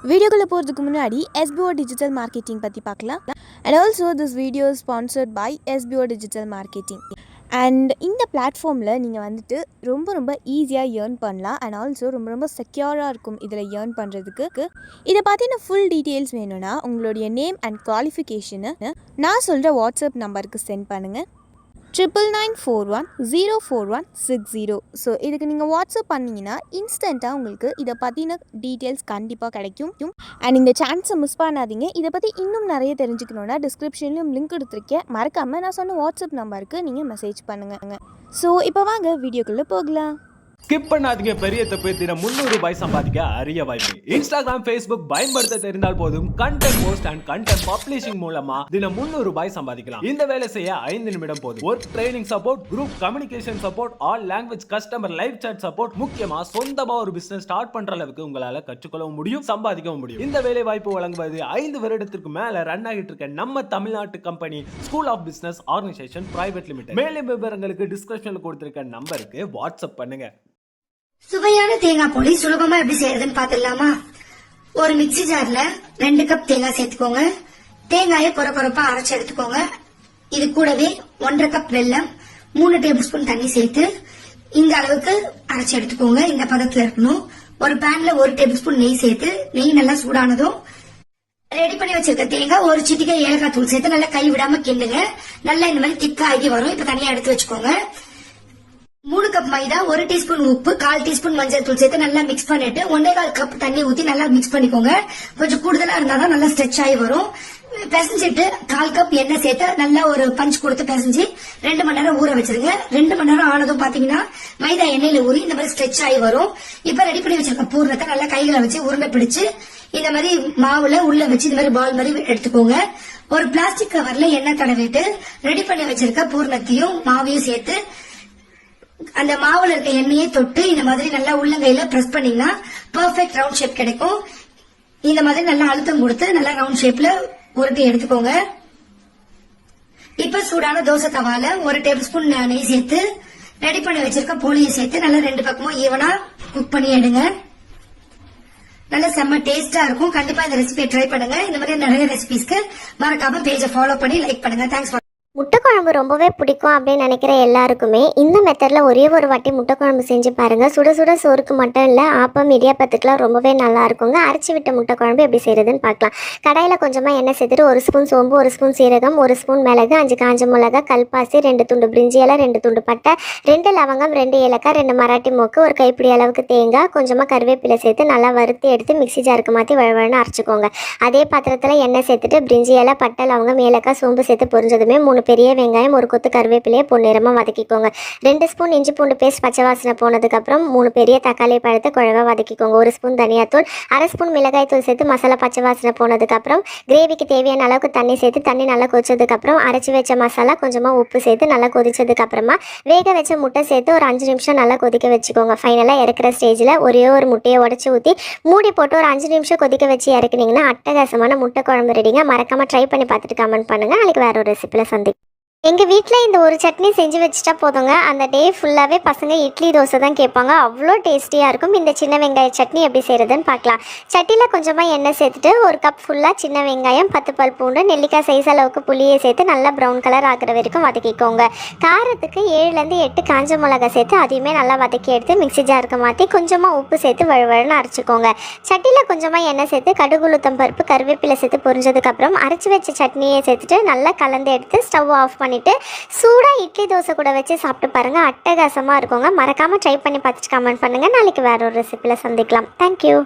வீடியோக்குள்ளே போகிறதுக்கு முன்னாடி SBO டிஜிட்டல் மார்க்கெட்டிங் பற்றி பார்க்கலாம். And also this video sponsored by SBO digital marketing. And இந்த பிளாட்ஃபார்மில் நீங்கள் வந்துட்டு ரொம்ப ஈஸியாக ஏர்ன் பண்ணலாம். அண்ட் ஆல்சோ ரொம்ப செக்யூராக இருக்கும் இதில் ஏர்ன் பண்ணுறதுக்கு. இதை பார்த்தீங்கன்னா ஃபுல் டீட்டெயில்ஸ் வேணும்னா உங்களுடைய நேம் அண்ட் குவாலிஃபிகேஷனை நான் சொல்கிற வாட்ஸ்அப் நம்பருக்கு சென்ட் பண்ணுங்கள். 99410416 ஸோ இதுக்கு நீங்கள் வாட்ஸ்அப் பண்ணிங்கன்னா இன்ஸ்டண்ட்டாக உங்களுக்கு இதை பற்றின டீட்டெயில்ஸ் கண்டிப்பாக கிடைக்கும். அண்ட் இந்த சான்ஸை மிஸ் பண்ணாதீங்க. இதை பற்றி இன்னும் நிறைய தெரிஞ்சுக்கணுன்னா டிஸ்கிரிப்ஷன்லையும் லிங்க் எடுத்துருக்கேன். மறக்காமல் நான் சொன்ன வாட்ஸ்அப் நம்பருக்கு நீங்கள் மெசேஜ் பண்ணுங்கள். ஸோ இப்போ வாங்க வீடியோக்குள்ளே போகலாம். ஸ்கிப் பண்ணாதீங்க. பெரிய தப்பு. தினம் 300 ரூபாய் சம்பாதிக்க அரிய வாய்ப்பு. இன்ஸ்டாகிராம், ஃபேஸ்புக் பயன்படுத்த தெரிந்தால் போதும் content post and content publishing மூலமா தினம் 300 ரூபாய் சம்பாதிக்கலாம். இந்த வேலை செய்ய 5 நிமிடம் போதும். Work training support, group communication support, all language customer live chat support, முக்கியமா சொந்தமா ஒரு பிசினஸ் ஸ்டார்ட் பண்ற அளவுக்கு உங்களால கற்றுக்கொள்ளவும் முடியும், சம்பாதிக்கவும் முடியும். இந்த வேலை வாய்ப்பு வழங்குவது 5 வருடத்திற்கு மேல ரன் ஆகிட்டு இருக்க நம்ம தமிழ்நாட்டு company school of business organisation private limited. மேலும் விவரங்களுக்கு டிஸ்கிரிப்ஷன்ல கொடுத்திருக்க நம்பருக்கு வாட்ஸ்அப் பண்ணுங்க. சுவையான தேங்காய் போலி சுலபமா எப்படி செய்யறதுன்னு பாத்துடலாமா? ஒரு மிக்சி ஜார்ல 2 கப் தேங்காய் சேர்த்துக்கோங்க. தேங்காயை கொரப்பா அரைச்சு எடுத்துக்கோங்க. இது கூடவே 1.5 கப் வெல்லம், 3 டேபிள் ஸ்பூன் தண்ணி சேர்த்து இந்த அளவுக்கு அரைச்சு எடுத்துக்கோங்க. இந்த பதத்துல இருக்கணும். ஒரு பேன்ல 1 டேபிள் ஸ்பூன் நெய் சேர்த்து நெய் நல்லா சூடானதும் ரெடி பண்ணி வச்சிருக்க தேங்காய் ஒரு சிட்டிகை ஏலக்காய் தூள் சேர்த்து நல்லா கை விடாம கிண்டுங்க. நல்லா இந்த மாதிரி திக்கா ஆகி வரும். இப்ப தனியா எடுத்து வச்சுக்கோங்க. 3 கப் மைதா, 1 டீஸ்பூன் உப்பு, 1/4 டீஸ்பூன் மஞ்சள் தூள் சேர்த்து நல்லா மிக்ஸ் பண்ணிட்டு 1/4 கப் தண்ணி ஊத்தி நல்லா மிக்ஸ் பண்ணிக்கோங்க. கொஞ்சம் கூடுதலா இருந்தாதான் நல்லா ஸ்ட்ரெச் ஆகி வரும். பிசைஞ்சிட்டு 1/4 கப் எண்ணெய் சேர்த்து நல்லா ஒரு பஞ்ச் கொடுத்து பிசைஞ்சு 2 மணி நேரம் ஊற வச்சிருங்க. 2 மணி நேரம் ஆனதும் பாத்தீங்கன்னா மைதா எண்ணெயில ஊறி இந்த மாதிரி ஸ்ட்ரெச் ஆகி வரும். இப்ப ரெடி பண்ணி வச்சிருக்க பூர்ணத்தை நல்லா கைகளை வச்சு உருண்டை பிடிச்சு இந்த மாதிரி மாவுல உள்ள வச்சு இந்த மாதிரி பால் மாதிரி எடுத்துக்கோங்க. ஒரு பிளாஸ்டிக் கவர்ல எண்ணெய் தடவிட்டு ரெடி பண்ணி வச்சிருக்க பூர்ணத்தையும் மாவையும் சேர்த்து அந்த மாவுல இருக்க எண்ணெயை தொட்டு இந்த மாதிரி நல்லா உள்ளங்கையில பிரஸ் பண்ணீங்கன்னா பெர்ஃபெக்ட் ரவுண்ட் ஷேப் கிடைக்கும். இந்த மாதிரி நல்லா அழுத்தம் கொடுத்து நல்லா ரவுண்ட் ஷேப்ல உருட்டி எடுத்துக்கோங்க. இப்ப சூடான தோசை தவால 1 டேபிள் ஸ்பூன் நெய் சேர்த்து ரெடி பண்ணி வச்சிருக்க போலியை சேர்த்து நல்லா 2 பக்கமும் ஈவனா குக் பண்ணி எடுங்க. நல்லா செம்ம டேஸ்டா இருக்கும். கண்டிப்பா இந்த ரெசிபியை ட்ரை பண்ணுங்க. இந்த மாதிரி நிறைய ரெசிபிஸ்க்கு மறக்காம பேஜை ஃபாலோ பண்ணி லைக் பண்ணுங்க. தேங்க்ஸ். முட்டை குழம்பு ரொம்பவே பிடிக்கும் அப்படின்னு நினைக்கிற எல்லாருக்குமே இந்த மெத்தடில் ஒரே ஒரு வாட்டி முட்டை குழம்பு செஞ்சு பாருங்கள். சுட சுட சோறுக்கு மட்டும் இல்லை, ஆப்பம் இடியாப்பத்துக்குலாம் ரொம்பவே நல்லா இருக்குங்க. அரைச்சி விட்ட முட்டை குழம்பு எப்படி செய்கிறதுன்னு பார்க்கலாம். கடாயில் கொஞ்சமாக எண்ணெய் சேர்த்துட்டு 1 ஸ்பூன் சோம்பு, 1 ஸ்பூன் சீரகம், 1 ஸ்பூன் மிளகு, 5 காஞ்ச மிளகா, கல்பாசி, 2 துண்டு பிரிஞ்சி இலை, 2 துண்டு பட்டை, 2 லவங்கம், 2 ஏலக்காய், 2 மராட்டி மொக்கு, ஒரு கைப்பிடி அளவுக்கு தேங்காய், கொஞ்சமாக கருவேப்பிலை சேர்த்து நல்லா வறுத்து எடுத்து மிக்ஸி ஜாருக்கு மாற்றி வழவழன்னு அரைச்சிக்கோங்க. அதே பாத்திரத்தில் எண்ணெய் சேர்த்துட்டு பிரிஞ்சி இலை, பட்டை, லவங்கம், ஏலக்காய், சோம்பு சேர்த்து பொரிஞ்சதுமே 3 பெரிய வெங்காயம், 1 கொத்து கருவேப்பிலையை பொன்னிறமாக வதக்கிக்கோங்க. 2 ஸ்பூன் இஞ்சி பூண்டு பேஸ்ட் பச்சை வாசனை போனதுக்கப்புறம் 3 பெரிய தக்காளி பழத்தை குழவா வதக்கிக்கோங்க. 1 ஸ்பூன் தனியாத்தூள், 1/2 ஸ்பூன் மிளகாய் தூள் சேர்த்து மசாலா பச்சை வாசனை போனதுக்கப்புறம் கிரேவிக்கு தேவையான அளவுக்கு தண்ணி சேர்த்து தண்ணி நல்லா கொதிச்சதுக்கப்புறம் அரைச்சி வச்ச மசாலா, கொஞ்சமாக உப்பு சேர்த்து நல்லா கொதிச்சதுக்கப்புறமா வேக வச்ச முட்டை சேர்த்து ஒரு 5 நிமிஷம் நல்லா கொதிக்க வச்சுக்கோங்க. ஃபைனலாக இறக்குற ஸ்டேஜில் ஒரே ஒரு முட்டையை உடச்சி ஊற்றி மூடி போட்டு ஒரு 5 நிமிஷம் கொதிக்க வச்சு இறக்குனீங்கன்னா அட்டகாசமான முட்டை குழம்பு ரெடிங்க. மறக்காமல் ட்ரை பண்ணி பார்த்துட்டு கமெண்ட் பண்ணுங்கள். நாளைக்கு வேற ஒரு ரெசிபியில் சந்திக்கும். எங்கள் வீட்டில் இந்த ஒரு சட்னி செஞ்சு வச்சுட்டா போதுங்க. அந்த டே ஃபுல்லாகவே பசங்க இட்லி தோசை தான் கேட்பாங்க. அவ்வளோ டேஸ்டியாக இருக்கும். இந்த சின்ன வெங்காய சட்னி எப்படி செய்கிறதுன்னு பார்க்கலாம். சட்டியில் கொஞ்சமாக எண்ணெய் சேர்த்துட்டு 1 கப் ஃபுல்லாக சின்ன வெங்காயம், 10 பல் பூண்டு, நெல்லிக்காய் சைஸ் அளவுக்கு புளியை சேர்த்து நல்லா ப்ரௌன் கலர் ஆகிற வரைக்கும் வதக்கிக்கோங்க. காரத்துக்கு 7லேருந்து 8 காஞ்ச மிளகாய் சேர்த்து அதையுமே நல்லா வதக்கி எடுத்து மிக்ஸி ஜாருக்கு மாற்றி கொஞ்சமாக உப்பு சேர்த்து வழுவழுன்னு அரைச்சிக்கோங்க. சட்டியில் கொஞ்சமாக எண்ணெய் சேர்த்து கடுகு, உளுத்தம் பருப்பு, கருவேப்பிலை சேர்த்து பொரிஞ்சதுக்கப்புறம் அரைச்சி வச்ச சட்னியை சேர்த்துட்டு நல்லா கலந்து எடுத்து ஸ்டவ் ஆஃப் பண்ணிவிட்டு சூடாக இட்லி தோசை கூட வச்சு சாப்பிட்டு பாருங்கள். அட்டகாசமாக இருக்குங்க. மறக்காமல் ட்ரை பண்ணி பார்த்துட்டு கமெண்ட் பண்ணுங்கள். நாளைக்கு வேற ஒரு ரெசிபியில் சந்திக்கலாம். தேங்க்யூ.